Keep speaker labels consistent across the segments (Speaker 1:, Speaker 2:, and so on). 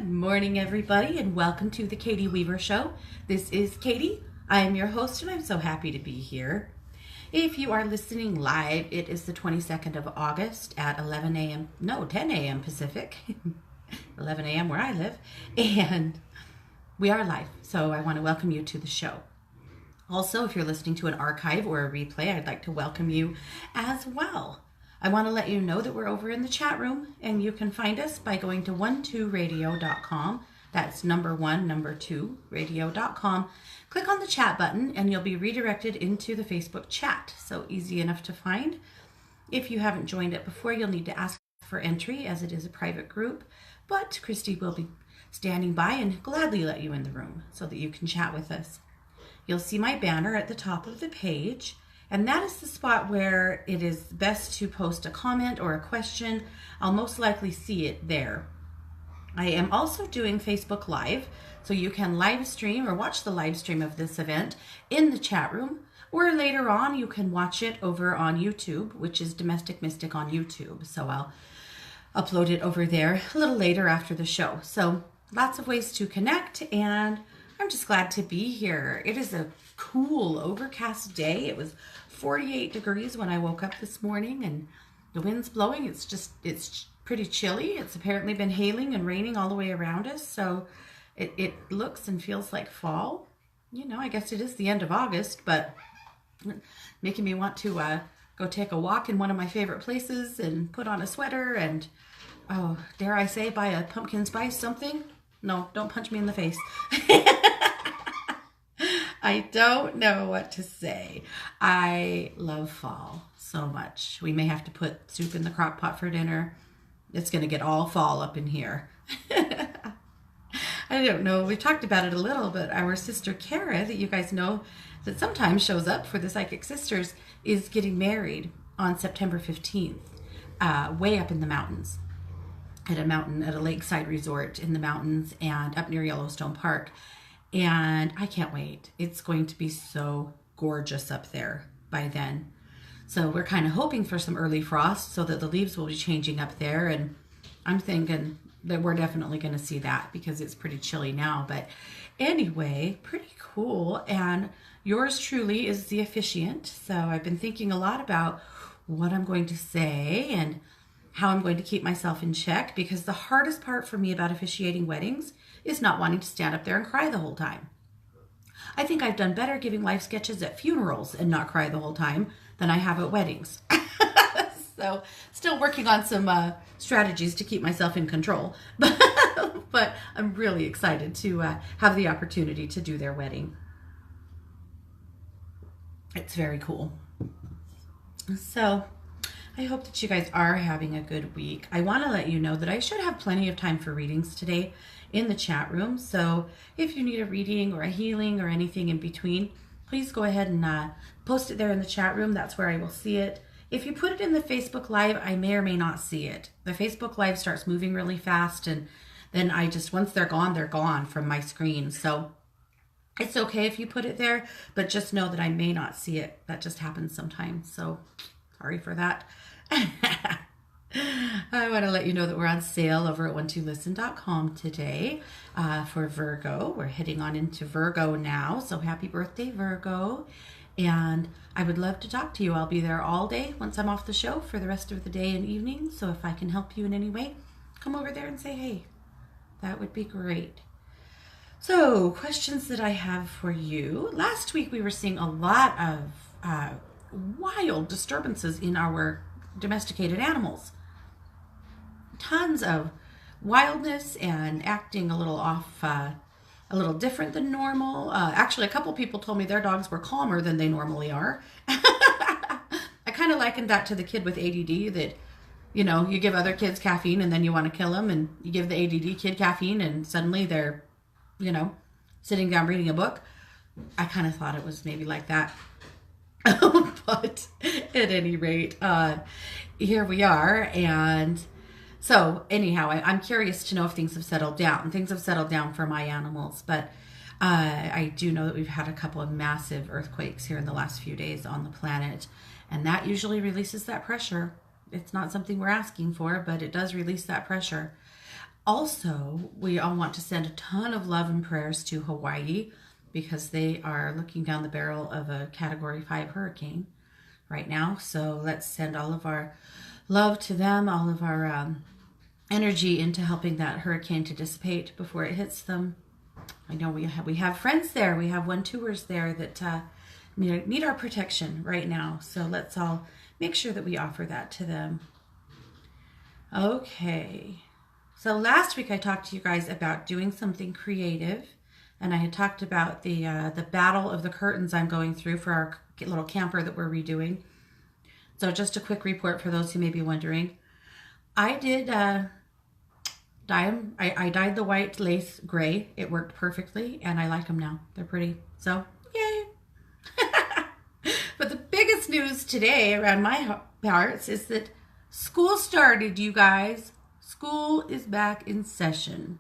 Speaker 1: Good morning, everybody, and welcome to the Katie Weaver Show. This is Katie. I am your host, and I'm so happy to be here. If you are listening live, it is the 22nd of August at 10 a.m. Pacific, 11 a.m. where I live, and we are live, so I want to welcome you to the show. Also, if you're listening to an archive or a replay, I'd like to welcome you as well. I want to let you know that we're over in the chat room, and you can find us by going to 12radio.com. That's number 2 radio.com. Click on the chat button, and you'll be redirected into the Facebook chat. So easy enough to find. If you haven't joined it before, you'll need to ask for entry, as it is a private group. But Christy will be standing by and gladly let you in the room so that you can chat with us. You'll see my banner at the top of the page. And that is the spot where it is best to post a comment or a question. I'll most likely see it there. I am also doing Facebook Live, so you can live stream or watch the live stream of this event in the chat room, or later on you can watch it over on YouTube, which is Domestic Mystic on YouTube. So I'll upload it over there a little later after the show. So lots of ways to connect, and I'm just glad to be here. It is a cool overcast day. It was 48 degrees when I woke up this morning, and the wind's blowing. It's pretty chilly. It's apparently been hailing and raining all the way around us, so it looks and feels like fall. You know, I guess it is the end of August, but making me want to go take a walk in one of my favorite places and put on a sweater and, oh, dare I say, buy a pumpkin spice something? No, don't punch me in the face. I don't know what to say. I love fall so much. We may have to put soup in the crock pot for dinner. It's going to get all fall up in here. I don't know. We've talked about it a little, but our sister Kara, that you guys know that sometimes shows up for the Psychic Sisters, is getting married on September 15th, way up in the mountains, at a lakeside resort in the mountains and up near Yellowstone Park. And I can't wait. It's going to be so gorgeous up there by then. So we're kind of hoping for some early frost so that the leaves will be changing up there. And I'm thinking that we're definitely going to see that because it's pretty chilly now. But anyway, pretty cool. And yours truly is the officiant. So I've been thinking a lot about what I'm going to say and how I'm going to keep myself in check, because the hardest part for me about officiating weddings is not wanting to stand up there and cry the whole time. I think I've done better giving life sketches at funerals and not cry the whole time than I have at weddings. So still working on some strategies to keep myself in control. But I'm really excited to have the opportunity to do their wedding. It's very cool. So I hope that you guys are having a good week. I want to let you know that I should have plenty of time for readings today in the chat room. So if you need a reading or a healing or anything in between, please go ahead and post it there in the chat room. That's where I will see it. If you put it in the Facebook Live, I may or may not see it. The Facebook Live starts moving really fast, and then once they're gone from my screen. So it's okay if you put it there, but just know that I may not see it. That just happens sometimes. So sorry for that. I want to let you know that we're on sale over at 12listen.com today for Virgo. We're heading on into Virgo now, so happy birthday, Virgo. And I would love to talk to you. I'll be there all day once I'm off the show for the rest of the day and evening. So if I can help you in any way, come over there and say hey. That would be great. So, questions that I have for you. Last week we were seeing a lot of wild disturbances in our domesticated animals. Tons of wildness and acting a little off, a little different than normal. Actually, a couple people told me their dogs were calmer than they normally are. I kind of likened that to the kid with ADD that, you know, you give other kids caffeine and then you want to kill them, and you give the ADD kid caffeine and suddenly they're, you know, sitting down reading a book. I kind of thought it was maybe like that. But at any rate, here we are. And so anyhow, I'm curious to know if things have settled down. Things have settled down for my animals, but I do know that we've had a couple of massive earthquakes here in the last few days on the planet, and that usually releases that pressure. It's not something we're asking for, but it does release that pressure. Also, we all want to send a ton of love and prayers to Hawaii because they are looking down the barrel of a Category 5 hurricane right now. So let's send all of our love to them, all of our energy into helping that hurricane to dissipate before it hits them. I know we have friends there. We have one-tours there that need our protection right now. So let's all make sure that we offer that to them. Okay. So last week I talked to you guys about doing something creative, and I had talked about the battle of the curtains I'm going through for our little camper that we're redoing. So just a quick report for those who may be wondering. I did dye them. I dyed the white lace gray. It worked perfectly, and I like them now. They're pretty. So yay! But the biggest news today around my parts is that school started, you guys. School is back in session.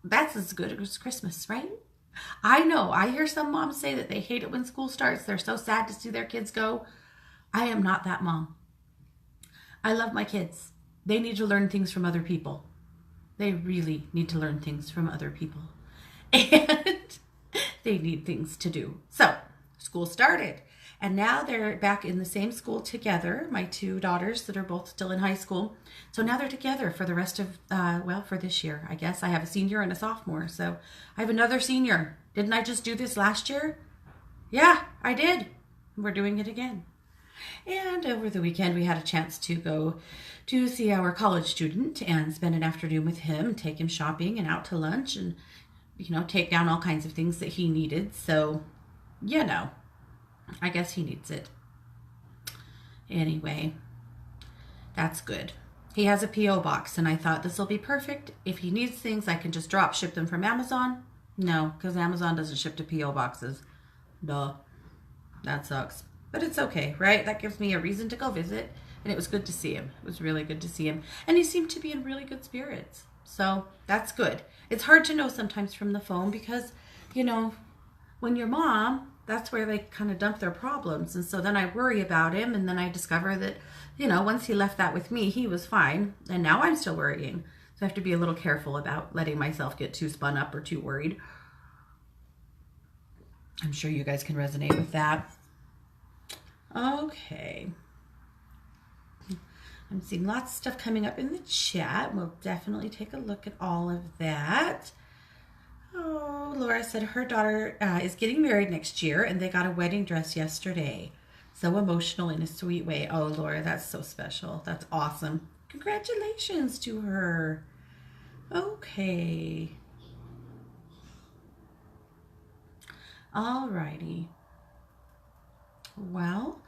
Speaker 1: That's as good as Christmas, right? I know. I hear some moms say that they hate it when school starts. They're so sad to see their kids go. I am not that mom. I love my kids. They need to learn things from other people. They really need to learn things from other people. And they need things to do. So, school started. And now they're back in the same school together, my two daughters that are both still in high school. So now they're together for the rest of, for this year, I guess. I have a senior and a sophomore, so I have another senior. Didn't I just do this last year? Yeah, I did. We're doing it again. And over the weekend, we had a chance to go to see our college student and spend an afternoon with him, take him shopping and out to lunch and, take down all kinds of things that he needed. So, I guess he needs it. Anyway, that's good. He has a P.O. box, and I thought this will be perfect. If he needs things, I can just drop ship them from Amazon. No, because Amazon doesn't ship to P.O. boxes. Duh. That sucks. But it's okay, right? That gives me a reason to go visit, and it was good to see him. It was really good to see him. And he seemed to be in really good spirits. So that's good. It's hard to know sometimes from the phone because, when you're mom, that's where they kind of dump their problems. And so then I worry about him, and then I discover that, once he left that with me, he was fine. And now I'm still worrying. So I have to be a little careful about letting myself get too spun up or too worried. I'm sure you guys can resonate with that. Okay. I'm seeing lots of stuff coming up in the chat. We'll definitely take a look at all of that. Oh, Laura said her daughter is getting married next year, and they got a wedding dress yesterday. So emotional in a sweet way. Oh, Laura, that's so special. That's awesome. Congratulations to her. Okay. Alrighty. Well,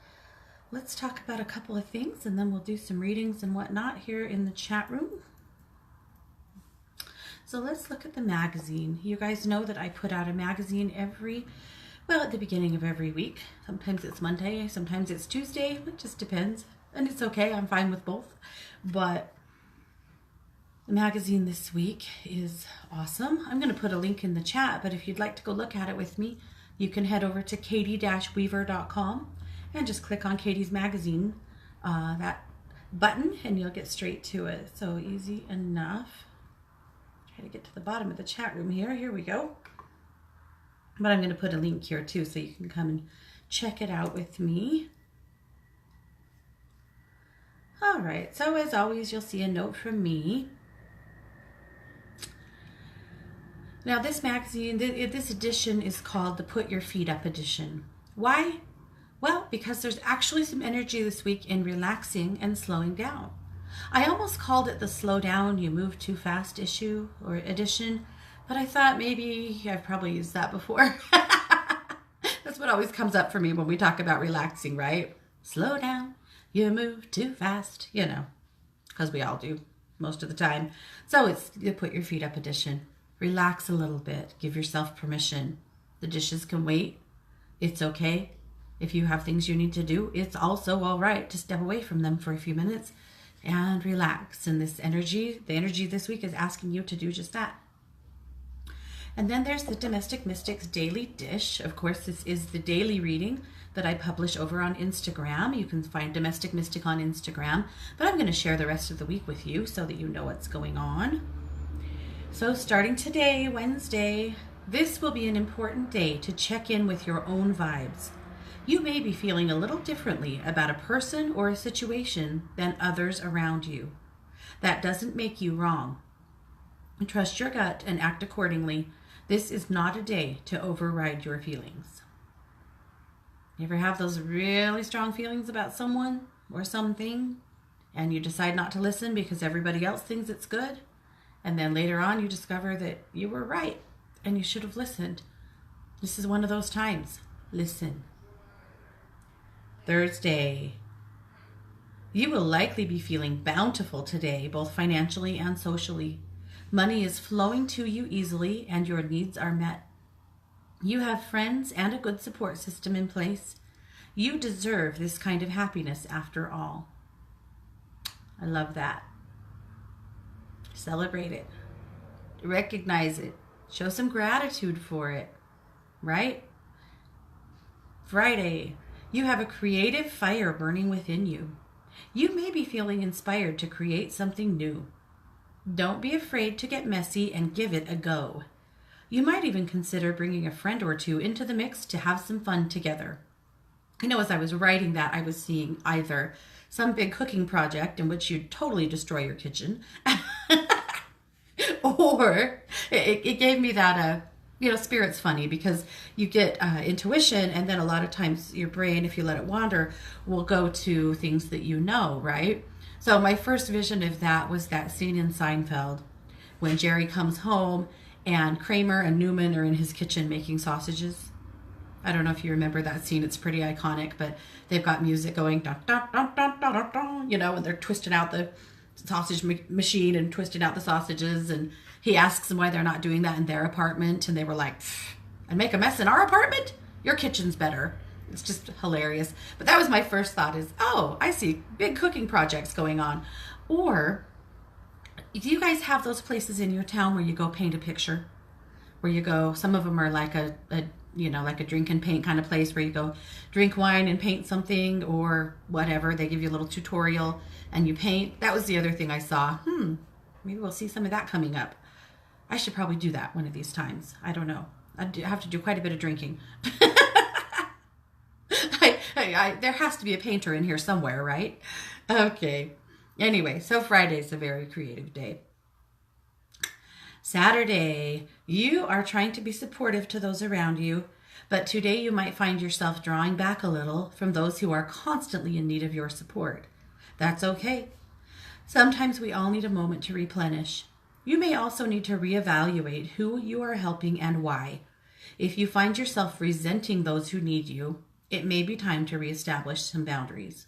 Speaker 1: let's talk about a couple of things, and then we'll do some readings and whatnot here in the chat room. So let's look at the magazine. You guys know that I put out a magazine at the beginning of every week. Sometimes it's Monday, sometimes it's Tuesday. It just depends. And it's okay. I'm fine with both. But the magazine this week is awesome. I'm going to put a link in the chat, but if you'd like to go look at it with me, you can head over to katie-weaver.com and just click on Katie's magazine, that button, and you'll get straight to it. So easy enough. Try to get to the bottom of the chat room here. Here we go. But I'm going to put a link here too, so you can come and check it out with me. All right. So as always, you'll see a note from me. Now this magazine, this edition is called the Put Your Feet Up edition. Why? Well, because there's actually some energy this week in relaxing and slowing down. I almost called it the slow down, you move too fast issue or edition, but I thought maybe I've probably used that before. That's what always comes up for me when we talk about relaxing, right? Slow down, you move too fast, because we all do most of the time. So it's the Put Your Feet Up edition. Relax a little bit, give yourself permission. The dishes can wait. It's okay. If you have things you need to do, it's also all right to step away from them for a few minutes and relax. And the energy this week is asking you to do just that. And then there's the Domestic Mystics Daily Dish. Of course, this is the daily reading that I publish over on Instagram. You can find Domestic Mystic on Instagram, but I'm going to share the rest of the week with you so that you know what's going on. So starting today, Wednesday, this will be an important day to check in with your own vibes. You may be feeling a little differently about a person or a situation than others around you. That doesn't make you wrong. Trust your gut and act accordingly. This is not a day to override your feelings. You ever have those really strong feelings about someone or something, and you decide not to listen because everybody else thinks it's good? And then later on you discover that you were right and you should have listened. This is one of those times. Listen. Thursday. You will likely be feeling bountiful today, both financially and socially. Money is flowing to you easily and your needs are met. You have friends and a good support system in place. You deserve this kind of happiness after all. I love that. Celebrate it. Recognize it. Show some gratitude for it. Right? Friday. You have a creative fire burning within you. You may be feeling inspired to create something new. Don't be afraid to get messy and give it a go. You might even consider bringing a friend or two into the mix to have some fun together. You know, as I was writing that, I was seeing either some big cooking project in which you totally destroy your kitchen, or it gave me that, spirit's funny because you get intuition, and then a lot of times your brain, if you let it wander, will go to things that you know, right? So my first vision of that was that scene in Seinfeld when Jerry comes home and Kramer and Newman are in his kitchen making sausages. I don't know if you remember that scene. It's pretty iconic, but they've got music going, dun, dun, dun, dun, dun, dun, dun, and they're twisting out the sausage machine and twisting out the sausages. And he asks them why they're not doing that in their apartment. And they were like, and make a mess in our apartment? Your kitchen's better. It's just hilarious. But that was my first thought is, oh, I see big cooking projects going on. Or do you guys have those places in your town where you go paint a picture? Where you go, some of them are like a drink and paint kind of place where you go drink wine and paint something or whatever. They give you a little tutorial and you paint. That was the other thing I saw. Maybe we'll see some of that coming up. I should probably do that one of these times. I don't know. I have to do quite a bit of drinking. There has to be a painter in here somewhere, right? Okay. Anyway, so Friday's a very creative day. Saturday, you are trying to be supportive to those around you, but today you might find yourself drawing back a little from those who are constantly in need of your support. That's okay. Sometimes we all need a moment to replenish. You may also need to reevaluate who you are helping and why. If you find yourself resenting those who need you, it may be time to reestablish some boundaries.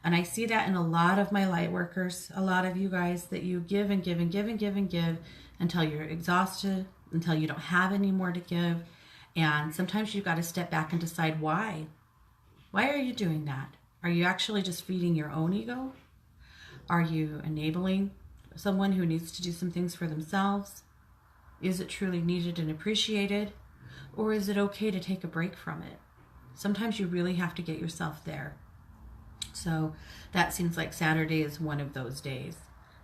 Speaker 1: And I see that in a lot of my light workers, a lot of you guys, that you give and give and give and give and give until you're exhausted, until you don't have any more to give. And sometimes you've got to step back and decide why. Why are you doing that? Are you actually just feeding your own ego? Are you enabling someone who needs to do some things for themselves? Is it truly needed and appreciated? Or is it okay to take a break from it? Sometimes you really have to get yourself there. So that seems like Saturday is one of those days.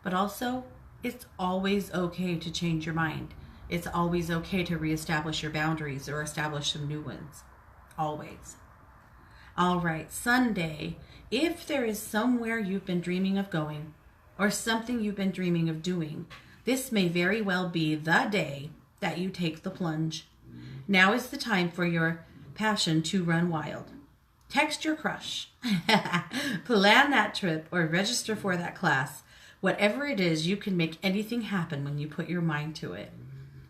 Speaker 1: But also, it's always okay to change your mind. It's always okay to reestablish your boundaries or establish some new ones. Always. All right, Sunday. If there is somewhere you've been dreaming of going or something you've been dreaming of doing, this may very well be the day that you take the plunge. Now is the time for your passion to run wild. Text your crush, plan that trip, or register for that class. Whatever it is, you can make anything happen when you put your mind to it.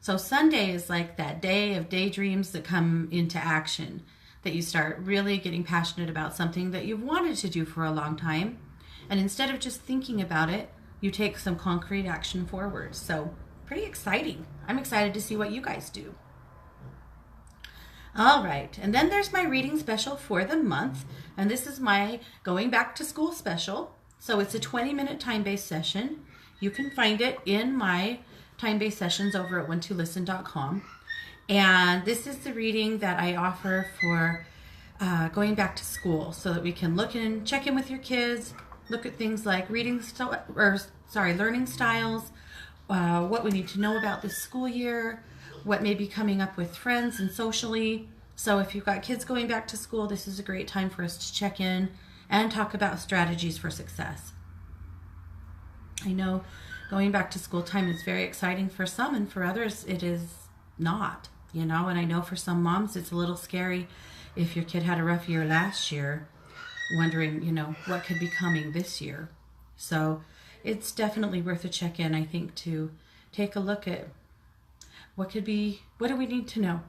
Speaker 1: So Sunday is like that day of daydreams that come into action, that you start really getting passionate about something that you've wanted to do for a long time. And instead of just thinking about it, you take some concrete action forward. So pretty exciting. I'm excited to see what you guys do. All right, and then there's my reading special for the month, and this is my going back to school special. So it's a 20-minute time-based session. You can find it in my time-based sessions over at when2listen.com. And this is the reading that I offer for going back to school, so that we can look and check in with your kids, look at things like learning styles, what we need to know about this school year, what may be coming up with friends and socially. So if you've got kids going back to school, this is a great time for us to check in and talk about strategies for success. I know going back to school time is very exciting for some, and for others it is not, and I know for some moms it's a little scary if your kid had a rough year last year, wondering, what could be coming this year. So it's definitely worth a check-in, I think, to take a look at what do we need to know,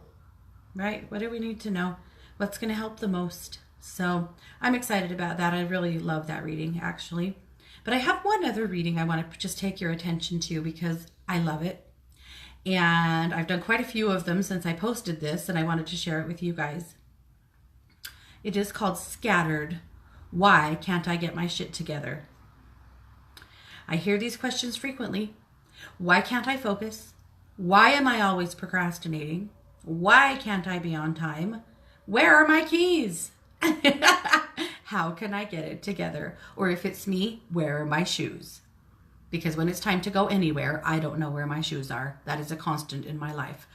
Speaker 1: right? What do we need to know? What's going to help the most? So I'm excited about that. I really love that reading, actually. But I have one other reading I want to just take your attention to because I love it. And I've done quite a few of them since I posted this, and I wanted to share it with you guys. It is called Scattered. Why can't I get my shit together? I hear these questions frequently. Why can't I focus? Why am I always procrastinating? Why can't I be on time? Where are my keys? How can I get it together? Or if it's me, where are my shoes? Because when it's time to go anywhere, I don't know where my shoes are. That is a constant in my life.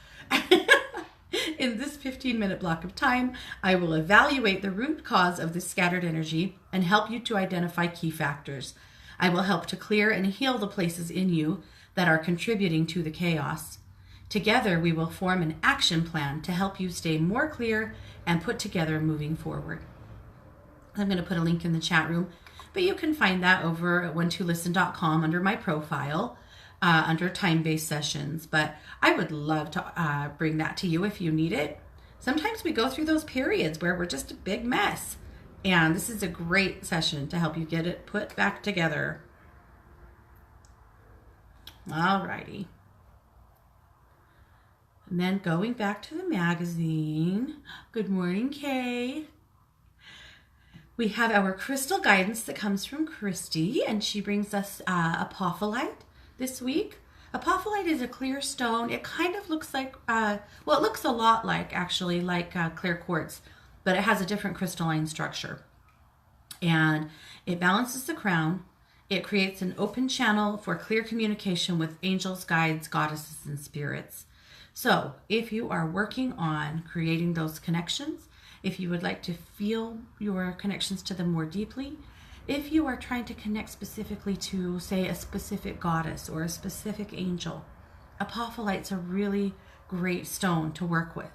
Speaker 1: In this 15-minute block of time, I will evaluate the root cause of this scattered energy and help you to identify key factors. I will help to clear and heal the places in you that are contributing to the chaos. Together, we will form an action plan to help you stay more clear and put together moving forward. I'm going to put a link in the chat room, but you can find that over at when2listen.com under my profile, under time-based sessions. But I would love to bring that to you if you need it. Sometimes we go through those periods where we're just a big mess, and this is a great session to help you get it put back together. Alrighty. And then going back to the magazine. Good morning, Kay. We have our crystal guidance that comes from Christy, and she brings us apophyllite this week. Apophyllite is a clear stone. It kind of looks like, it looks a lot like, actually, like clear quartz, but it has a different crystalline structure. And it balances the crown. It creates an open channel for clear communication with angels, guides, goddesses, and spirits. So if you are working on creating those connections, if you would like to feel your connections to them more deeply, if you are trying to connect specifically to, say, a specific goddess or a specific angel, apophyllite's a really great stone to work with.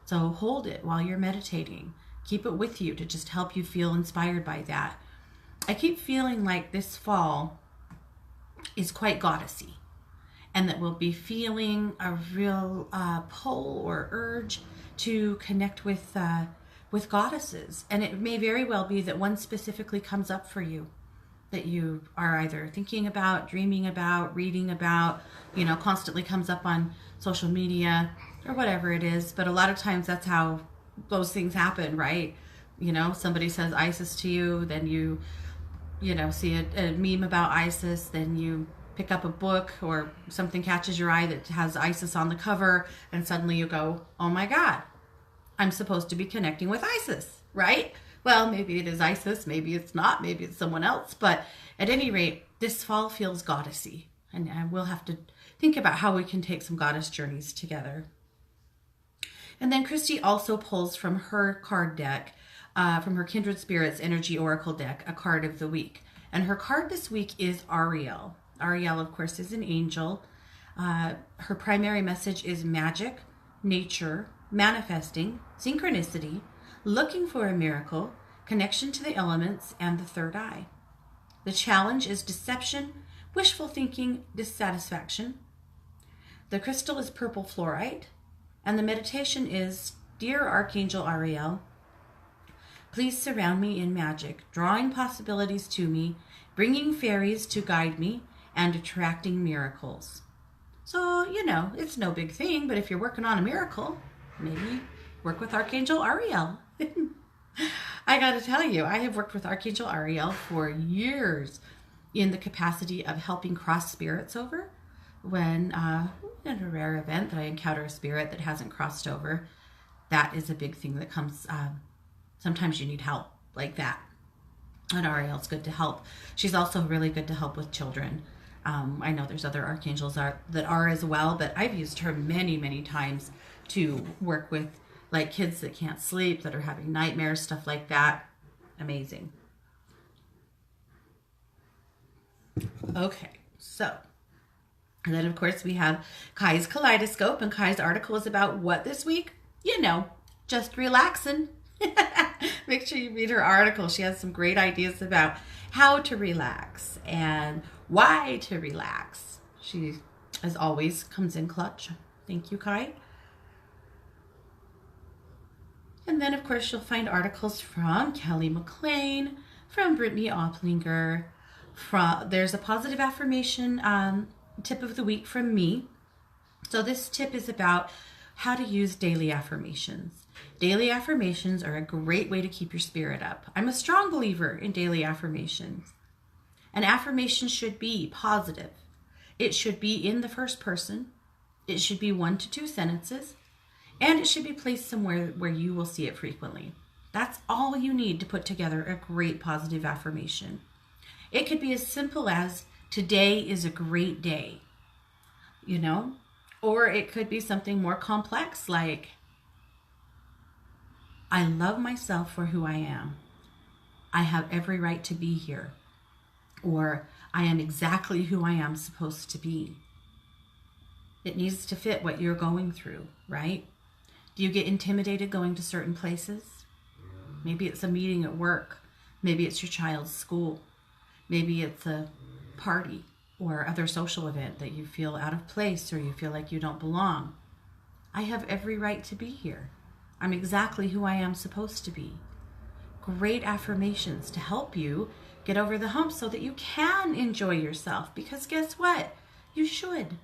Speaker 1: So hold it while you're meditating. Keep it with you to just help you feel inspired by that. I keep feeling like this fall is quite goddessy, and that we'll be feeling a real pull or urge to connect with goddesses. And it may very well be that one specifically comes up for you, that you are either thinking about, dreaming about, reading about, constantly comes up on social media or whatever it is. But a lot of times that's how those things happen, right? Somebody says Isis to you, then you see a meme about Isis, then you pick up a book or something catches your eye that has Isis on the cover, and suddenly you go, oh my God, I'm supposed to be connecting with Isis, right? Well, maybe it is Isis, maybe it's not, maybe it's someone else, but at any rate, this fall feels goddessy, and we'll have to think about how we can take some goddess journeys together. And then Christy also pulls from her card deck, from her Kindred Spirits Energy Oracle deck, a card of the week. And her card this week is Ariel. Ariel, of course, is an angel. Her primary message is magic, nature, manifesting, synchronicity, looking for a miracle, connection to the elements, and the third eye. The challenge is deception, wishful thinking, dissatisfaction. The crystal is purple fluorite, and the meditation is, Dear Archangel Ariel, please surround me in magic, drawing possibilities to me, bringing fairies to guide me, and attracting miracles. So, it's no big thing, but if you're working on a miracle, maybe work with Archangel Ariel. I got to tell you, I have worked with Archangel Ariel for years. in the capacity of helping cross spirits over. When in a rare event that I encounter a spirit that hasn't crossed over, that is a big thing that comes. Sometimes you need help like that. And Ariel's good to help. She's also really good to help with children. I know there's other archangels that are as well, but I've used her many, many times to work with like kids that can't sleep, that are having nightmares, stuff like that. Amazing. Okay, so, and then of course we have Kai's Kaleidoscope, and Kai's article is about what this week? You know, just relaxing. Make sure you read her article. She has some great ideas about how to relax and why to relax. She, as always, comes in clutch. Thank you, Kai. And then, of course, you'll find articles from Kelly McLean, from Brittany Opplinger. There's a positive affirmation tip of the week from me. So this tip is about how to use daily affirmations. Daily affirmations are a great way to keep your spirit up. I'm a strong believer in daily affirmations. An affirmation should be positive. It should be in the first person. It should be 1 to 2 sentences. And it should be placed somewhere where you will see it frequently. That's all you need to put together a great positive affirmation. It could be as simple as, today is a great day, you know? Or it could be something more complex like, I love myself for who I am. I have every right to be here. Or I am exactly who I am supposed to be. It needs to fit what you're going through, right? Do you get intimidated going to certain places? Maybe it's a meeting at work. Maybe it's your child's school. Maybe it's a party or other social event that you feel out of place or you feel like you don't belong. I have every right to be here. I'm exactly who I am supposed to be. Great affirmations to help you get over the hump so that you can enjoy yourself, because guess what? You should.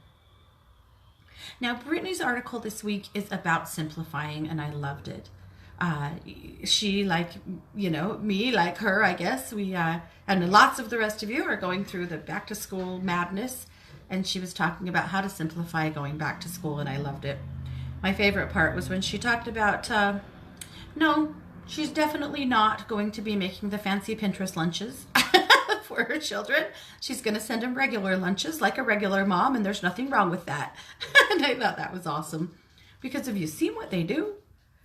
Speaker 1: Now, Brittany's article this week is about simplifying, and I loved it. She, like, you know, me, like her, I guess, we, and lots of the rest of you are going through the back to school madness, and she was talking about how to simplify going back to school, and I loved it. My favorite part was when she talked about, no, she's definitely not going to be making the fancy Pinterest lunches for her children. She's going to send them regular lunches like a regular mom, and there's nothing wrong with that. And I thought that was awesome, because have you seen what they do?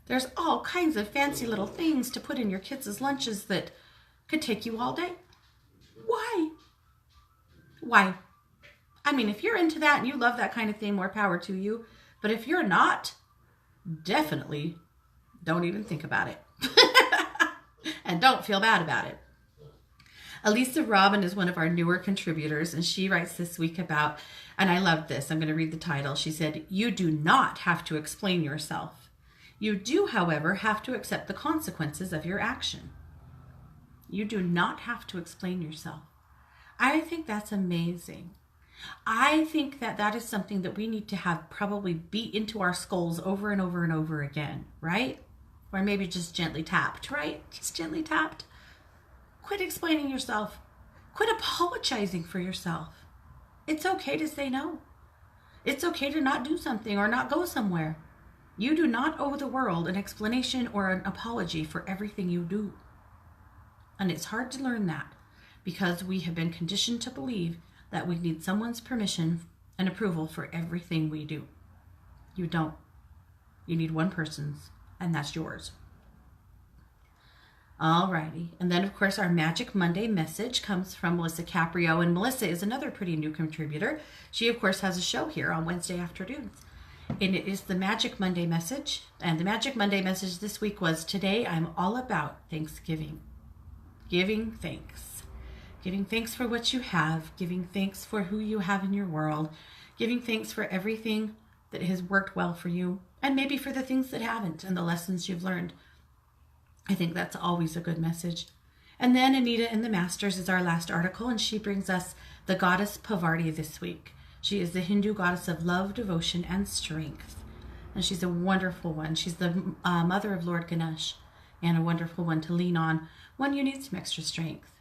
Speaker 1: There's all kinds of fancy little things to put in your kids' lunches that could take you all day. Why? Why? I mean, if you're into that and you love that kind of thing, more power to you. But if you're not, definitely don't even think about it. And don't feel bad about it. Elisa Robin is one of our newer contributors, and she writes this week about, and I love this, I'm going to read the title. She said, "You do not have to explain yourself. You do, however, have to accept the consequences of your action." You do not have to explain yourself. I think that's amazing. I think that that is something that we need to have probably beat into our skulls over and over and over again, right? Or maybe just gently tapped, right? Just gently tapped. Quit explaining yourself. Quit apologizing for yourself. It's okay to say no. It's okay to not do something or not go somewhere. You do not owe the world an explanation or an apology for everything you do. And it's hard to learn that because we have been conditioned to believe that we need someone's permission and approval for everything we do. You don't. You need one person's, and that's yours. Alrighty. And then, of course, our Magic Monday message comes from Melissa Caprio, and Melissa is another pretty new contributor. She, of course, has a show here on Wednesday afternoons. And it is the Magic Monday message. And the Magic Monday message this week was, today I'm all about Thanksgiving. Giving thanks. Giving thanks for what you have. Giving thanks for who you have in your world. Giving thanks for everything that has worked well for you. And maybe for the things that haven't and the lessons you've learned. I think that's always a good message. And then Anita in the Masters is our last article, and she brings us the goddess Pavarti this week. She is the Hindu goddess of love, devotion, and strength. And she's a wonderful one. She's the mother of Lord Ganesh, and a wonderful one to lean on when you need some extra strength.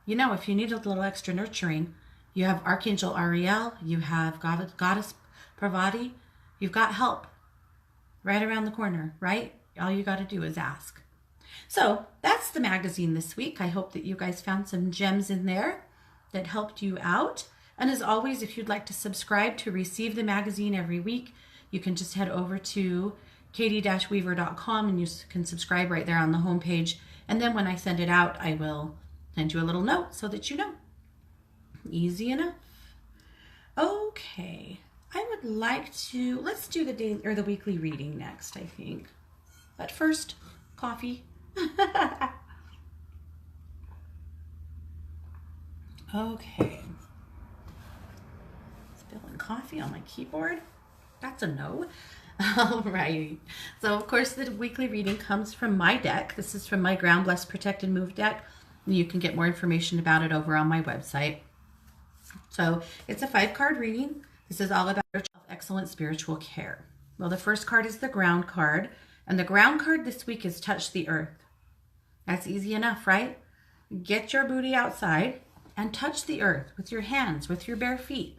Speaker 1: You know, if you need a little extra nurturing, you have Archangel Ariel, you have Goddess Parvati, you've got help right around the corner, right? All you got to do is ask. So that's the magazine this week. I hope that you guys found some gems in there that helped you out. And as always, if you'd like to subscribe to receive the magazine every week, you can just head over to katie-weaver.com and you can subscribe right there on the homepage. And then when I send it out, I will send you a little note so that you know. Easy enough. Okay, I would like to, let's do the daily or the weekly reading next, I think. But first, coffee. Okay. Spilling coffee on my keyboard. That's a no. Alrighty. So of course the weekly reading comes from my deck. This is from my Ground, Bless, Protect, and Move deck. You can get more information about it over on my website. So it's a 5-card reading. This is all about excellent spiritual care. Well, the first card is the Ground card. And the Ground card this week is Touch the Earth. That's easy enough, right? Get your booty outside and touch the earth with your hands, with your bare feet.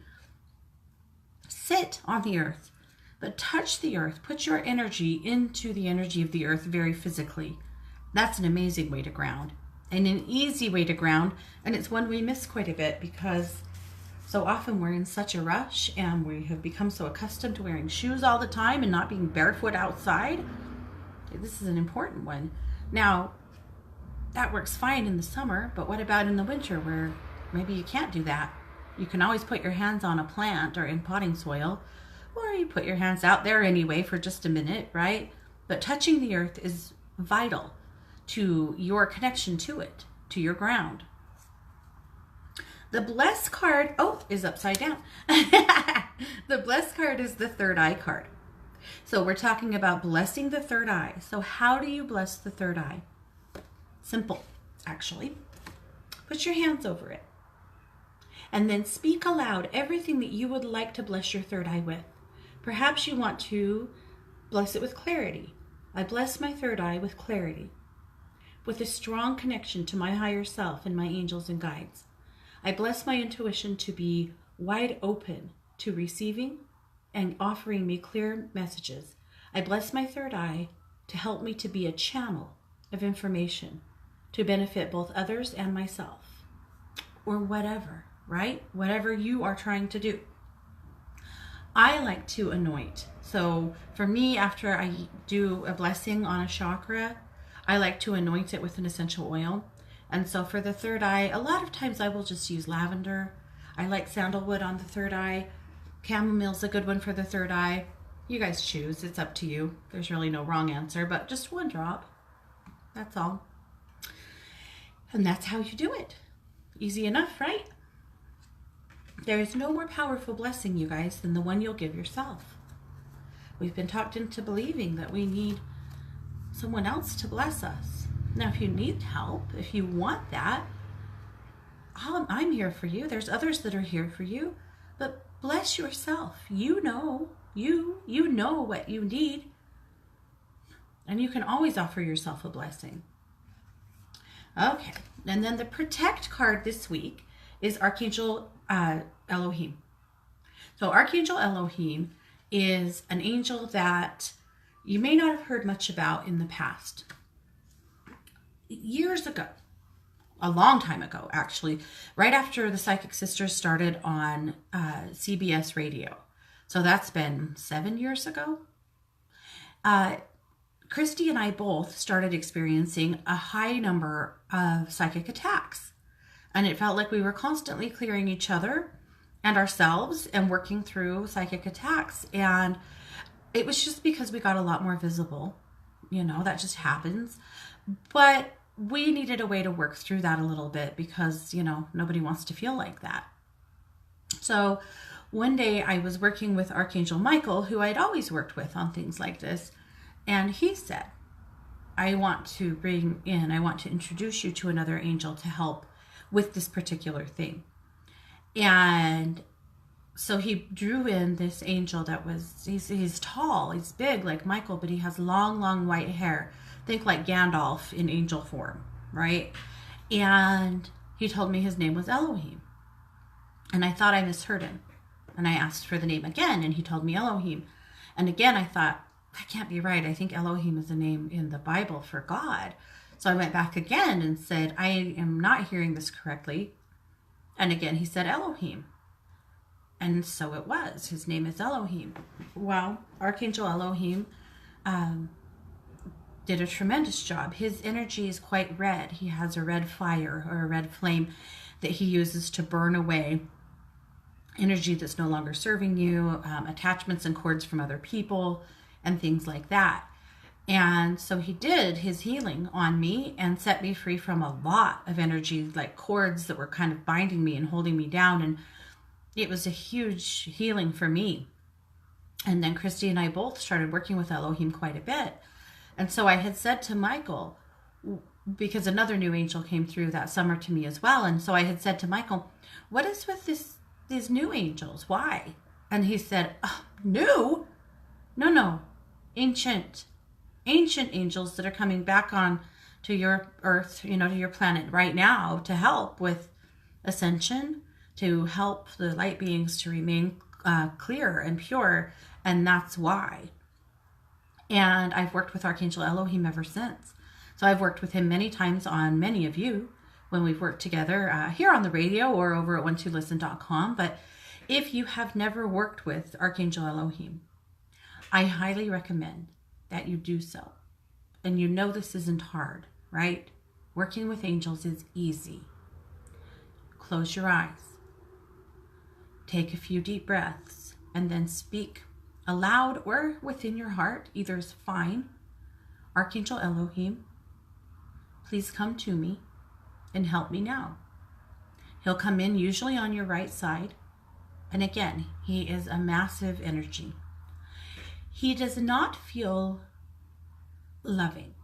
Speaker 1: Sit on the earth, but touch the earth. Put your energy into the energy of the earth very physically. That's an amazing way to ground and an easy way to ground. And it's one we miss quite a bit because so often we're in such a rush and we have become so accustomed to wearing shoes all the time and not being barefoot outside. This is an important one. Now, that works fine in the summer, but what about in the winter where maybe you can't do that? You can always put your hands on a plant or in potting soil, or you put your hands out there anyway for just a minute, right? But touching the earth is vital to your connection to it, to your ground. The Bless card, is upside down. The Bless card is the third eye card. So we're talking about blessing the third eye. So how do you bless the third eye? Simple, actually. Put your hands over it. And then speak aloud everything that you would like to bless your third eye with. Perhaps you want to bless it with clarity. I bless my third eye with clarity, with a strong connection to my higher self and my angels and guides. I bless my intuition to be wide open to receiving and offering me clear messages. I bless my third eye to help me to be a channel of information to benefit both others and myself, or whatever, right? Whatever you are trying to do. I like to anoint. So for me, after I do a blessing on a chakra, I like to anoint it with an essential oil. And so for the third eye, a lot of times I will just use lavender. I like sandalwood on the third eye. Chamomile's a good one for the third eye. You guys choose, it's up to you. There's really no wrong answer, but just one drop. That's all. And that's how you do it. Easy enough, right? There is no more powerful blessing, you guys, than the one you'll give yourself. We've been talked into believing that we need someone else to bless us. Now, if you need help, if you want that, I'm here for you. There's others that are here for you, but bless yourself. You know what you need, and you can always offer yourself a blessing. Okay, and then the Protect card this week is Archangel Elohim. So Archangel Elohim is an angel that you may not have heard much about in the past. Years ago, a long time ago actually, right after the Psychic Sisters started on CBS radio. So that's been 7 years ago. Christy and I both started experiencing a high number of psychic attacks. And it felt like we were constantly clearing each other and ourselves and working through psychic attacks. And it was just because we got a lot more visible. You know, that just happens. But we needed a way to work through that a little bit because, you know, nobody wants to feel like that. So one day I was working with Archangel Michael, who I'd always worked with on things like this. And he said, I want to introduce you to another angel to help with this particular thing. And so he drew in this angel that he's tall, he's big like Michael, but he has long, long white hair. Think like Gandalf in angel form, right? And he told me his name was Elohim. And I thought I misheard him. And I asked for the name again, and he told me Elohim. And again, I thought, that can't be right. I think Elohim is a name in the Bible for God. So I went back again and said, I am not hearing this correctly. And again, he said Elohim. And so it was. His name is Elohim. Well, Archangel Elohim did a tremendous job. His energy is quite red. He has a red fire or a red flame that he uses to burn away energy that's no longer serving you, attachments and cords from other people, and things like that. And so he did his healing on me and set me free from a lot of energy, like cords that were kind of binding me and holding me down. And it was a huge healing for me. And then Christy and I both started working with Elohim quite a bit. And so I had said to Michael, because another new angel came through that summer to me as well. And so I had said to Michael, what is with these new angels? Why? And he said, oh, new? No. Ancient angels that are coming back on to your earth, to your planet right now to help with ascension, to help the light beings to remain clear and pure. And that's why. And I've worked with Archangel Elohim ever since. So I've worked with him many times on many of you when we've worked together here on the radio or over at 12listen.com. But if you have never worked with Archangel Elohim, I highly recommend that you do so. And this isn't hard, right? Working with angels is easy. Close your eyes. Take a few deep breaths and then speak aloud or within your heart. Either is fine. Archangel Elohim, please come to me and help me now. He'll come in usually on your right side. And again, he is a massive energy. He does not feel loving.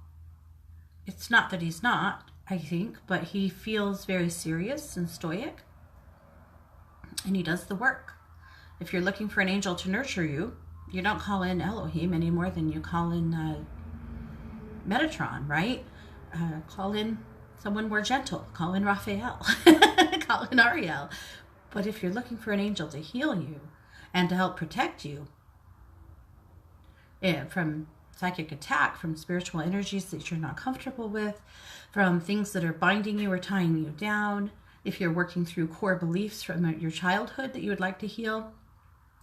Speaker 1: It's not that he's not, I think, but he feels very serious and stoic. And he does the work. If you're looking for an angel to nurture you, you don't call in Elohim any more than you call in Metatron, right? Call in someone more gentle. Call in Raphael. Call in Ariel. But if you're looking for an angel to heal you and to help protect you from psychic attack, from spiritual energies that you're not comfortable with, from things that are binding you or tying you down, if you're working through core beliefs from your childhood that you would like to heal,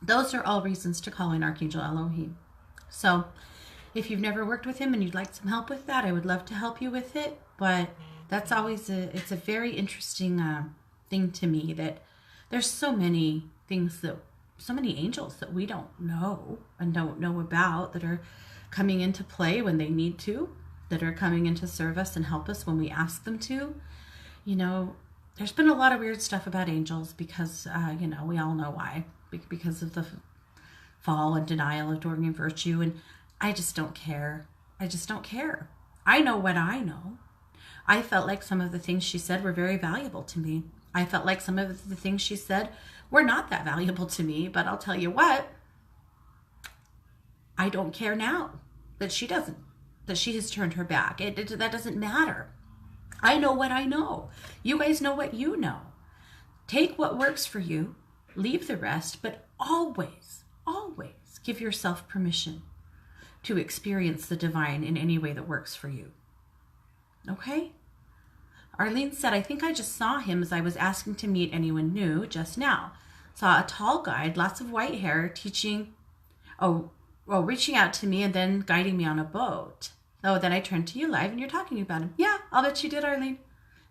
Speaker 1: those are all reasons to call in Archangel Elohim. So if you've never worked with him and you'd like some help with that, I would love to help you with it. But that's always it's a very interesting thing to me that there's so many things so many angels that we don't know and don't know about that are coming into play when they need to, that are coming in to serve us and help us when we ask them to. There's been a lot of weird stuff about angels because, we all know why. Because of the fall and denial of Dorgan virtue. And I just don't care. I know what I know. I felt like some of the things she said were very valuable to me. I felt like some of the things she said were not that valuable to me. But I'll tell you what, I don't care now that she doesn't, that she has turned her back. That doesn't matter. I know what I know. You guys know what you know. Take what works for you, leave the rest, but always give yourself permission to experience the divine in any way that works for you. Okay? Arlene said, I think I just saw him as I was asking to meet anyone new just now. Saw a tall guy, lots of white hair, reaching out to me and then guiding me on a boat. Oh, then I turned to you live and you're talking about him. Yeah, I'll bet you did, Arlene.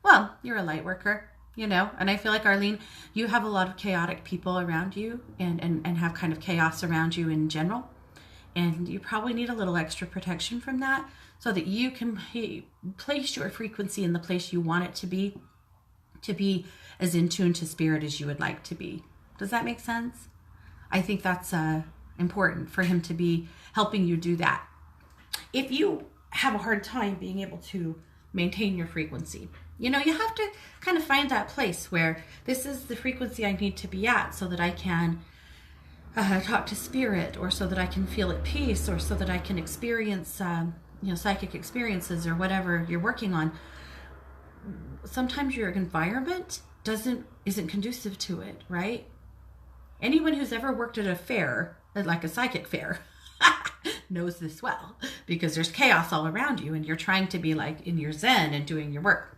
Speaker 1: Well, you're a light worker, and I feel like, Arlene, you have a lot of chaotic people around you and have kind of chaos around you in general. And you probably need a little extra protection from that so that you can place your frequency in the place you want it to be as in tune to spirit as you would like to be. Does that make sense? I think that's important for him to be helping you do that. If you have a hard time being able to maintain your frequency, you have to kind of find that place where this is the frequency I need to be at so that I can talk to spirit, or so that I can feel at peace, or so that I can experience psychic experiences or whatever you're working on. sometimes your environment isn't conducive to it, right? Anyone who's ever worked at a fair, like a psychic fair, knows this well, because there's chaos all around you and you're trying to be like in your zen and doing your work.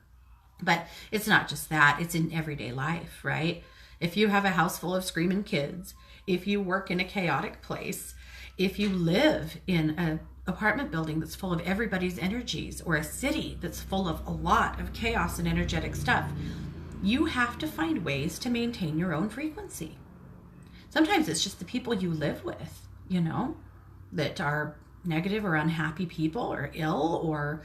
Speaker 1: But it's not just that, it's in everyday life, right? If you have a house full of screaming kids, if you work in a chaotic place, if you live in an apartment building that's full of everybody's energies, or a city that's full of a lot of chaos and energetic stuff, you have to find ways to maintain your own frequency. Sometimes it's just the people you live with, that are negative or unhappy people or ill or,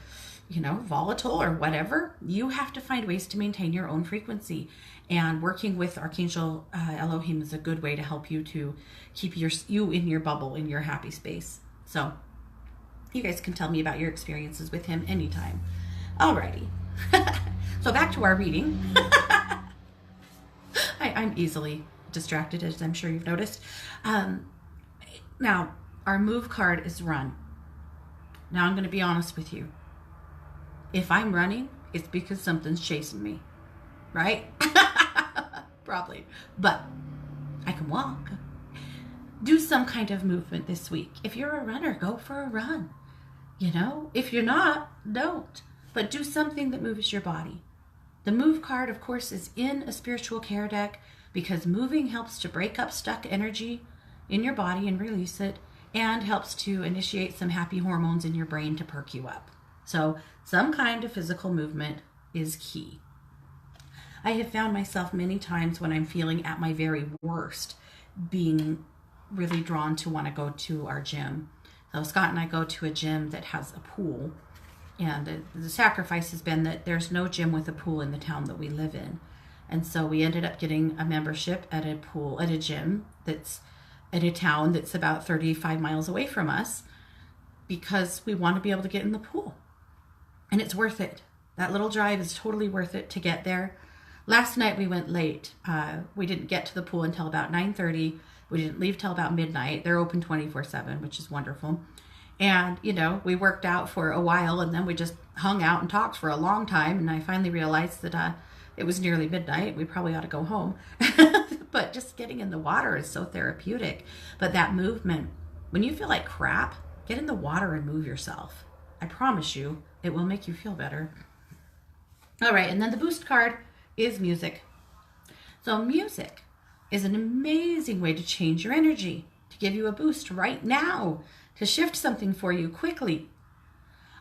Speaker 1: volatile or whatever. You have to find ways to maintain your own frequency. And working with Archangel Elohim is a good way to help you to keep you in your bubble, in your happy space. So you guys can tell me about your experiences with him anytime. Alrighty. So back to our reading. I'm easily distracted, as I'm sure you've noticed. Now, our move card is run. Now, I'm going to be honest with you. If I'm running, it's because something's chasing me, right? Probably. But I can walk. Do some kind of movement this week. If you're a runner, go for a run. If you're not, don't. But do something that moves your body. The move card, of course, is in a spiritual care deck because moving helps to break up stuck energy in your body and release it, and helps to initiate some happy hormones in your brain to perk you up. So some kind of physical movement is key. I have found myself many times when I'm feeling at my very worst being really drawn to want to go to our gym. So Scott and I go to a gym that has a pool, and the sacrifice has been that there's no gym with a pool in the town that we live in. And so we ended up getting a membership at a gym that's at a town that's about 35 miles away from us, because we want to be able to get in the pool. And it's worth it. That little drive is totally worth it to get there. Last night we went late. We didn't get to the pool until about 9:30. We didn't leave till about midnight. They're open 24/7, which is wonderful. And, we worked out for a while, and then we just hung out and talked for a long time. And I finally realized that it was nearly midnight. We probably ought to go home. But just getting in the water is so therapeutic. But that movement, when you feel like crap, get in the water and move yourself. I promise you, it will make you feel better. All right, and then the boost card is music. So music is an amazing way to change your energy, to give you a boost right now, to shift something for you quickly.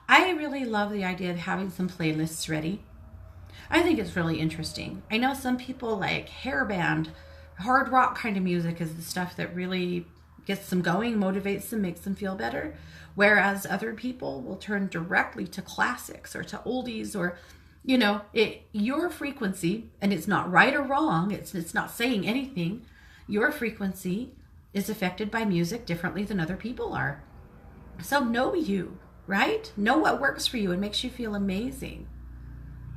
Speaker 1: I really love the idea of having some playlists ready. I think it's really interesting. I know some people like hair band, hard rock kind of music is the stuff that really gets them going, motivates them, makes them feel better. Whereas other people will turn directly to classics or to oldies, or, your frequency, and it's not right or wrong. It's not saying anything. Your frequency is affected by music differently than other people are. So know you, right? Know what works for you and makes you feel amazing.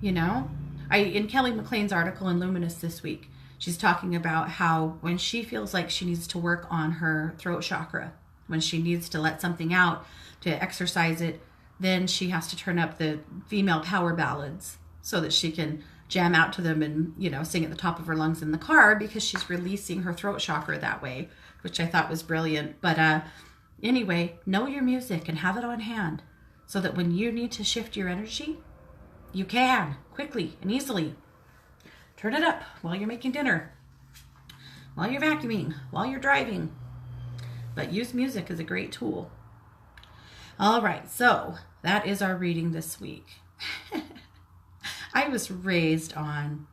Speaker 1: In Kelly McLean's article in Luminous this week, she's talking about how when she feels like she needs to work on her throat chakra, when she needs to let something out, to exercise it, then she has to turn up the female power ballads so that she can jam out to them and, sing at the top of her lungs in the car, because she's releasing her throat chakra that way, which I thought was brilliant. But anyway, know your music and have it on hand so that when you need to shift your energy, you can quickly and easily. Turn it up while you're making dinner, while you're vacuuming, while you're driving. But use music as a great tool. All right, so that is our reading this week. I was raised on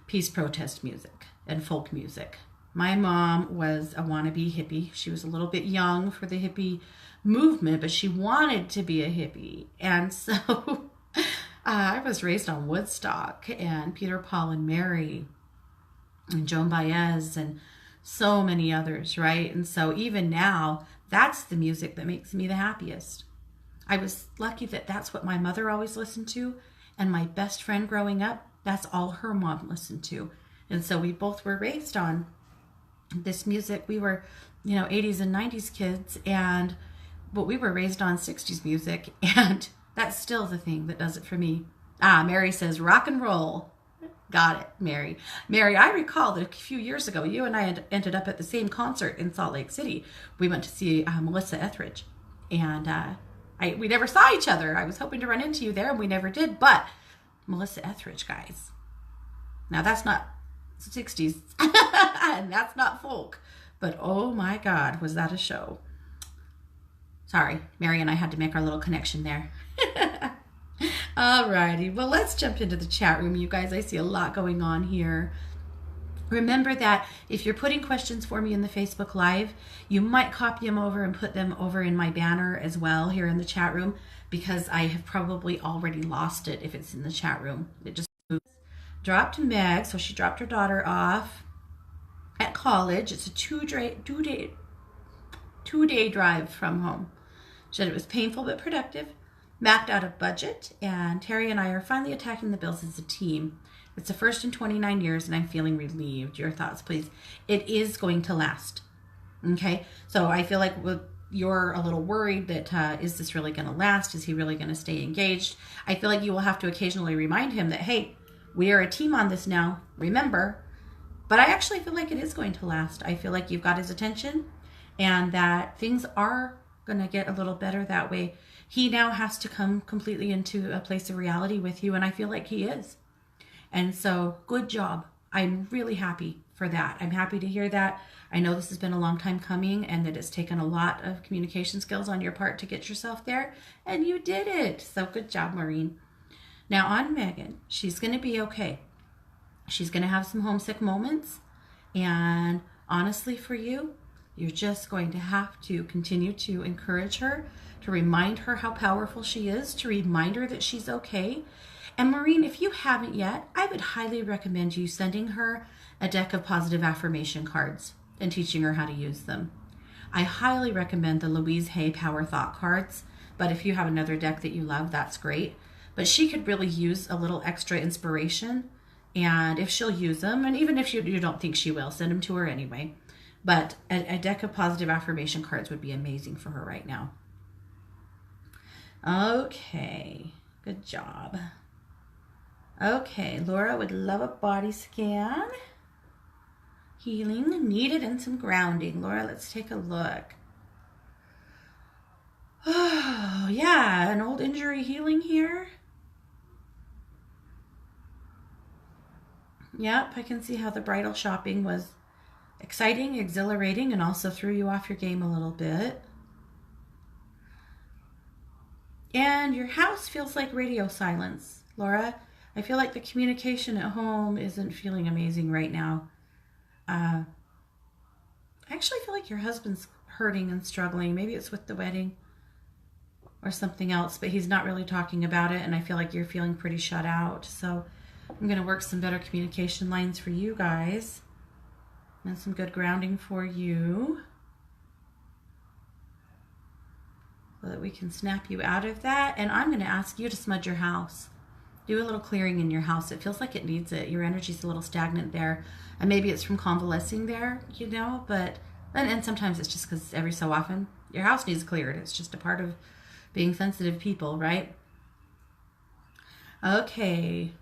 Speaker 1: peace protest music and folk music. My mom was a wannabe hippie. She was a little bit young for the hippie movement, but she wanted to be a hippie. And so I was raised on Woodstock and Peter, Paul, and Mary and Joan Baez and so many others, right? And so even now, that's the music that makes me the happiest. I was lucky that that's what my mother always listened to, and my best friend growing up, that's all her mom listened to. And so we both were raised on this music. We were, 80s and 90s kids, but we were raised on 60s music, and that's still the thing that does it for me. Mary says rock and roll. Got it, Mary. Mary, I recall that a few years ago, you and I had ended up at the same concert in Salt Lake City. We went to see Melissa Etheridge, and we never saw each other. I was hoping to run into you there, and we never did. But Melissa Etheridge, guys, now that's not 60s, and that's not folk. But oh my God, was that a show? Sorry, Mary and I had to make our little connection there. Alrighty, well, let's jump into the chat room, you guys. I see a lot going on here. Remember that if you're putting questions for me in the Facebook Live, you might copy them over and put them over in my banner as well here in the chat room, because I have probably already lost it if it's in the chat room. It just dropped Meg, so she dropped her daughter off at college. It's a two-day drive from home. She said it was painful but productive. Mapped out of budget, and Terry and I are finally attacking the bills as a team. It's the first in 29 years, and I'm feeling relieved. Your thoughts, please. It is going to last. Okay? So I feel like you're a little worried that, is this really going to last? Is he really going to stay engaged? I feel like you will have to occasionally remind him that, hey, we are a team on this now. Remember. But I actually feel like it is going to last. I feel like you've got his attention, and that things are going to get a little better that way. He now has to come completely into a place of reality with you, and I feel like he is. And so, good job. I'm really happy for that. I'm happy to hear that. I know this has been a long time coming, and that it's taken a lot of communication skills on your part to get yourself there, and you did it. So good job, Maureen. Now on Megan, she's going to be okay. She's going to have some homesick moments, and honestly for you, you're just going to have to continue to encourage her, to remind her how powerful she is, to remind her that she's okay. And Maureen, if you haven't yet, I would highly recommend you sending her a deck of positive affirmation cards and teaching her how to use them. I highly recommend the Louise Hay Power Thought cards, but if you have another deck that you love, that's great. But she could really use a little extra inspiration, and if she'll use them, and even if you don't think she will, send them to her anyway. But a deck of positive affirmation cards would be amazing for her right now. Okay, good job. Okay, Laura would love a body scan. Healing needed and some grounding. Laura, let's take a look. Oh, yeah, an old injury healing here. Yep, I can see how the bridal shopping was exciting, exhilarating, and also threw you off your game a little bit. And your house feels like radio silence, Laura. I feel like the communication at home isn't feeling amazing right now. I actually feel like your husband's hurting and struggling. Maybe it's with the wedding or something else, but he's not really talking about it, and I feel like you're feeling pretty shut out. So I'm going to work some better communication lines for you guys and some good grounding for you, so that we can snap you out of that. And I'm going to ask you to smudge your house. Do a little clearing in your house. It feels like it needs it. Your energy's a little stagnant there. And maybe it's from convalescing there, you know, but, and sometimes it's just because every so often your house needs cleared. It's just a part of being sensitive people, right? Okay.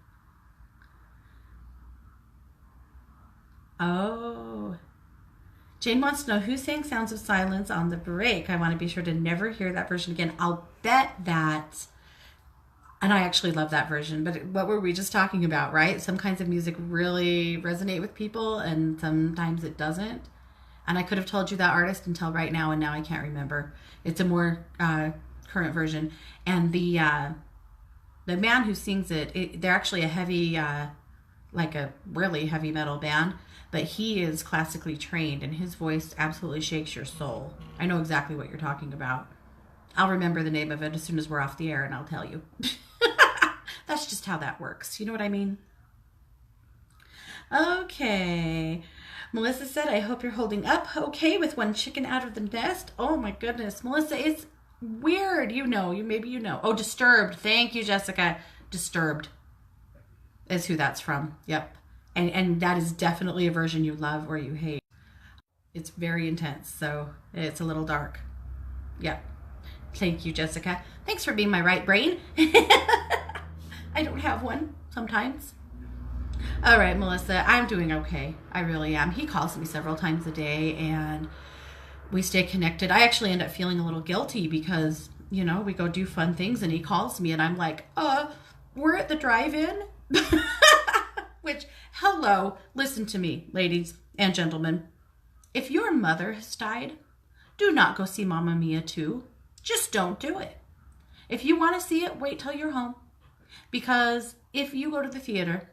Speaker 1: Oh. Jane wants to know who sang Sounds of Silence on the break. I want to be sure to never hear that version again. I'll bet that, and I actually love that version, but what were we just talking about, right? Some kinds of music really resonate with people, and sometimes it doesn't. And I could have told you that artist until right now, and now I can't remember. It's a more current version. And the man who sings it, they're actually a heavy, like a really heavy metal band, but he is classically trained, and his voice absolutely shakes your soul. I know exactly what you're talking about. I'll remember the name of it as soon as we're off the air, and I'll tell you. That's just how that works. You know what I mean? Okay. Melissa said, I hope you're holding up okay with one chicken out of the nest. Oh my goodness. Melissa, it's weird. Maybe you know. Oh, Disturbed. Thank you, Jessica. Disturbed is who that's from. Yep. And that is definitely a version you love or you hate. It's very intense, so it's a little dark. Yep. Thank you, Jessica. Thanks for being my right brain. I don't have one sometimes. All right, Melissa, I'm doing okay. I really am. He calls me several times a day and we stay connected. I actually end up feeling a little guilty because, we go do fun things and he calls me and I'm like, we're at the drive-in. Which, hello, listen to me, ladies and gentlemen. If your mother has died, do not go see Mamma Mia 2. Just don't do it. If you want to see it, wait till you're home. Because if you go to the theater,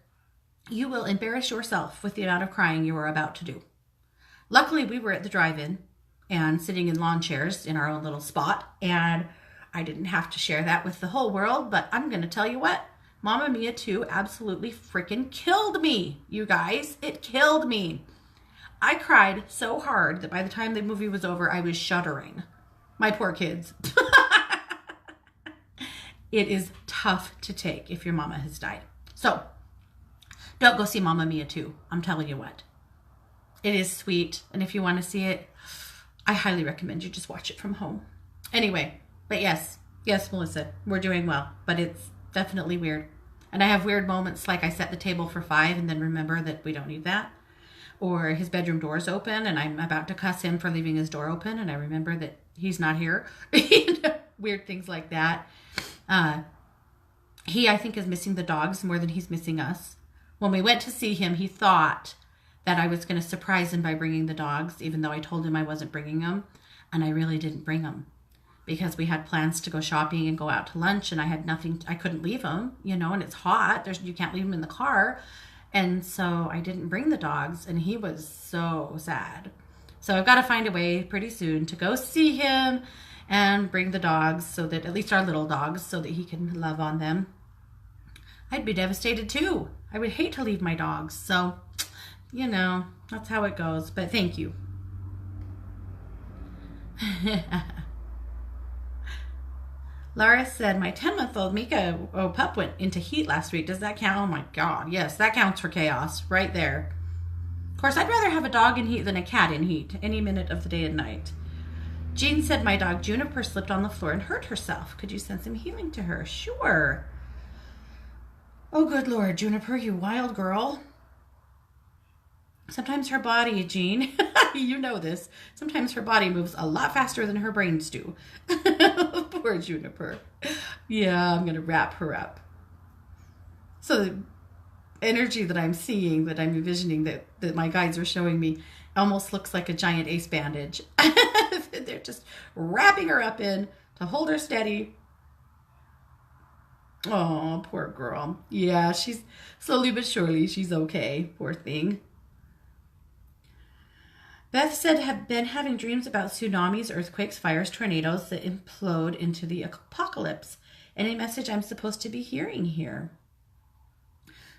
Speaker 1: you will embarrass yourself with the amount of crying you are about to do. Luckily, we were at the drive-in and sitting in lawn chairs in our own little spot, and I didn't have to share that with the whole world, but I'm going to tell you what, Mamma Mia 2 absolutely freaking killed me, you guys. It killed me. I cried so hard that by the time the movie was over, I was shuddering. My poor kids. It is tough to take if your mama has died. So, don't go see Mamma Mia 2. I'm telling you what. It is sweet, and if you want to see it, I highly recommend you just watch it from home. Anyway, but yes, Melissa, we're doing well, but it's definitely weird. And I have weird moments like I set the table for 5 and then remember that we don't need that. Or his bedroom door's open and I'm about to cuss him for leaving his door open and I remember that he's not here. Weird things like that. He, I think, is missing the dogs more than he's missing us. When we went to see him, he thought that I was going to surprise him by bringing the dogs, even though I told him I wasn't bringing them. And I really didn't bring them because we had plans to go shopping and go out to lunch and I had nothing, I couldn't leave them, and it's hot. You can't leave them in the car. And so I didn't bring the dogs and he was so sad. So I've got to find a way pretty soon to go see him and bring the dogs so that, at least our little dogs, so that he can love on them. I'd be devastated too. I would hate to leave my dogs. So, that's how it goes. But thank you. Laura said, my 10-month-old Mika pup went into heat last week. Does that count? Oh my God. Yes, that counts for chaos right there. Of course, I'd rather have a dog in heat than a cat in heat any minute of the day and night. Jean said, my dog Juniper slipped on the floor and hurt herself. Could you send some healing to her? Sure. Oh, good Lord, Juniper, you wild girl. Sometimes her body, Jean, you know this, sometimes her body moves a lot faster than her brains do. Poor Juniper. Yeah, I'm going to wrap her up. So the energy that I'm seeing, that I'm envisioning, that my guides are showing me, almost looks like a giant ace bandage. They're just wrapping her up in to hold her steady. Oh, poor girl. Yeah, she's slowly but surely, she's okay. Poor thing. Beth said, have been having dreams about tsunamis, earthquakes, fires, tornadoes that implode into the apocalypse. Any message I'm supposed to be hearing here?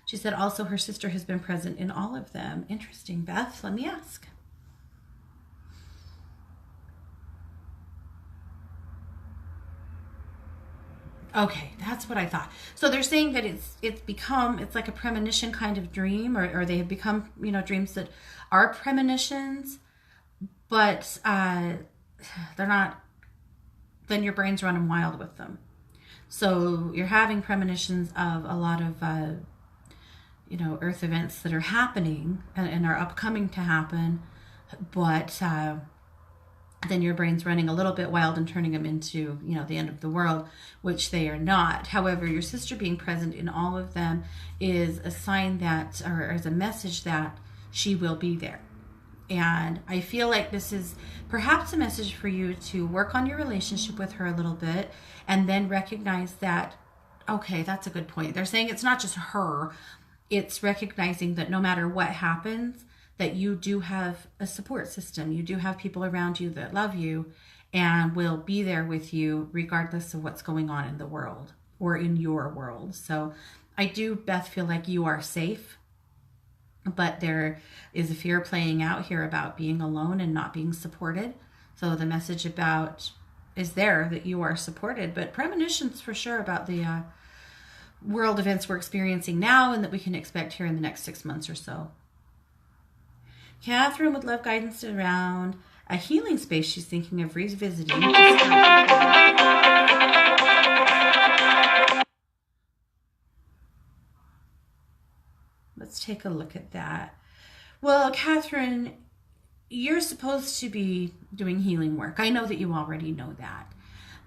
Speaker 1: She said also her sister has been present in all of them. Interesting, Beth. Let me ask. Okay, that's what I thought. So they're saying that it's like a premonition kind of dream, or they have become, dreams that are premonitions, but they're not, then your brain's running wild with them. So you're having premonitions of a lot of, earth events that are happening and are upcoming to happen, but then your brain's running a little bit wild and turning them into, the end of the world, which they are not. However, your sister being present in all of them is a sign that, or is a message that she will be there. And I feel like this is perhaps a message for you to work on your relationship with her a little bit and then recognize that, okay, that's a good point. They're saying it's not just her. It's recognizing that no matter what happens, that you do have a support system. You do have people around you that love you and will be there with you regardless of what's going on in the world or in your world. So I do, Beth, feel like you are safe, but there is a fear playing out here about being alone and not being supported. So the message is there that you are supported, but premonitions for sure about the world events we're experiencing now and that we can expect here in the next 6 months or so. Catherine would love guidance around a healing space she's thinking of revisiting. let's take a look at that. Well, Catherine, you're supposed to be doing healing work. I know that you already know that.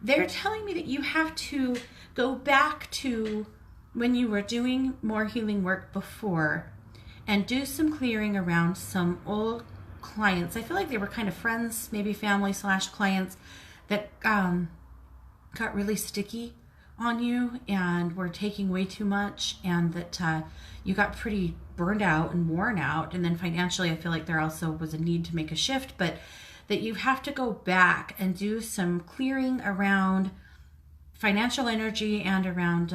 Speaker 1: They're telling me that you have to go back to when you were doing more healing work before and do some clearing around some old clients. I feel like they were kind of friends, maybe family / clients that got really sticky on you and were taking way too much, and that you got pretty burned out and worn out. And then financially, I feel like there also was a need to make a shift, but that you have to go back and do some clearing around financial energy and around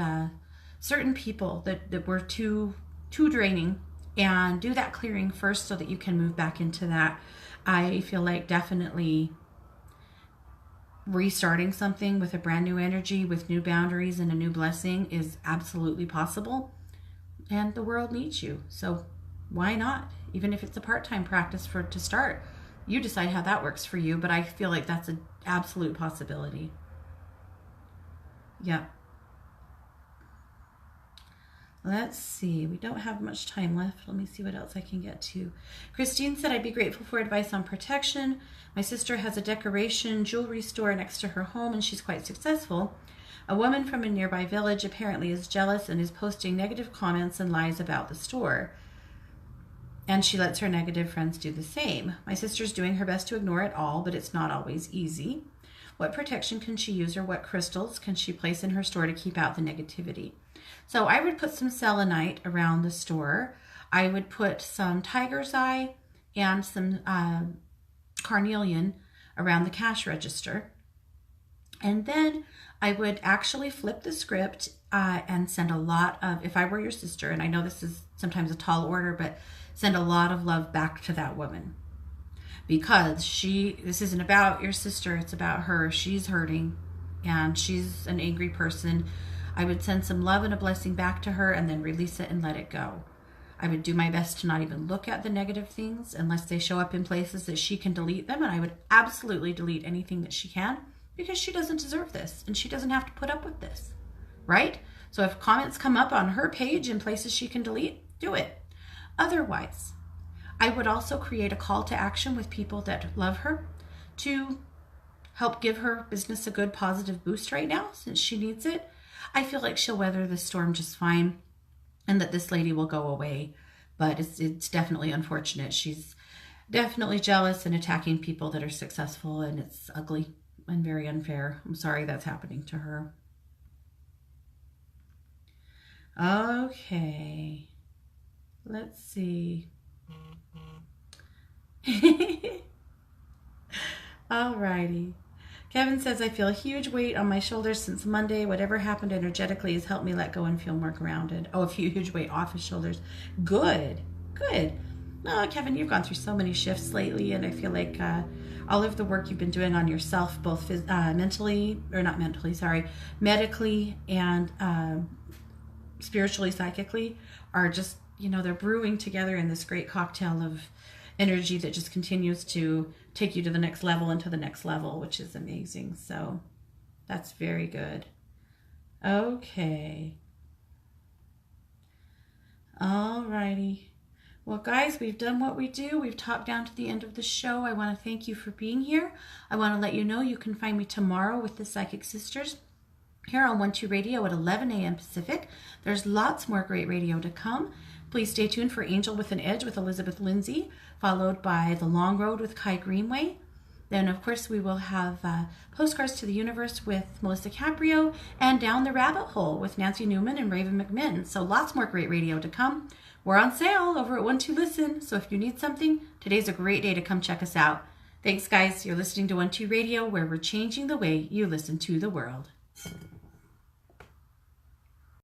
Speaker 1: certain people that were too draining, and do that clearing first so that you can move back into that. I feel like definitely restarting something with a brand new energy, with new boundaries and a new blessing is absolutely possible. And the world needs you. So why not? Even if it's a part-time practice to start. You decide how that works for you, but I feel like that's an absolute possibility. Yeah. Let's see. We don't have much time left. Let me see what else I can get to. Christine said, I'd be grateful for advice on protection. My sister has a decoration jewelry store next to her home, and she's quite successful. A woman from a nearby village apparently is jealous and is posting negative comments and lies about the store. And she lets her negative friends do the same. My sister's doing her best to ignore it all, but it's not always easy. What protection can she use, or what crystals can she place in her store to keep out the negativity? So I would put some selenite around the store. I would put some tiger's eye and some carnelian around the cash register. And then I would actually flip the script and send a lot of, if I were your sister, and I know this is sometimes a tall order, but send a lot of love back to that woman. Because this isn't about your sister, it's about her. She's hurting and she's an angry person. I would send some love and a blessing back to her and then release it and let it go. I would do my best to not even look at the negative things unless they show up in places that she can delete them. And I would absolutely delete anything that she can, because she doesn't deserve this and she doesn't have to put up with this, right? So if comments come up on her page in places she can delete, do it. Otherwise, I would also create a call to action with people that love her to help give her business a good positive boost right now, since she needs it. I feel like she'll weather this storm just fine and that this lady will go away. But it's definitely unfortunate. She's definitely jealous and attacking people that are successful, and it's ugly and very unfair. I'm sorry that's happening to her. Okay. Let's see. Alrighty. Kevin says, I feel a huge weight on my shoulders since Monday. Whatever happened energetically has helped me let go and feel more grounded. Oh, a huge weight off his shoulders. Good. Good. No, Kevin, you've gone through so many shifts lately, and I feel like all of the work you've been doing on yourself, both medically, and spiritually, psychically, are just, they're brewing together in this great cocktail of energy that just continues to take you to the next level and to the next level, which is amazing. So that's very good. Okay. All righty. Well, guys, we've done what we do. We've talked down to the end of the show. I want to thank you for being here. I want to let you know you can find me tomorrow with the Psychic Sisters here on 1-2 Radio at 11 a.m. Pacific. There's lots more great radio to come. Please stay tuned for Angel with an Edge with Elizabeth Lindsay, followed by The Long Road with Kai Greenway. Then, of course, we will have Postcards to the Universe with Melissa Caprio, and Down the Rabbit Hole with Nancy Newman and Raven McMinn. So lots more great radio to come. We're on sale over at 1-2 Listen, so if you need something, today's a great day to come check us out. Thanks, guys. You're listening to 1-2 Radio, where we're changing the way you listen to the world.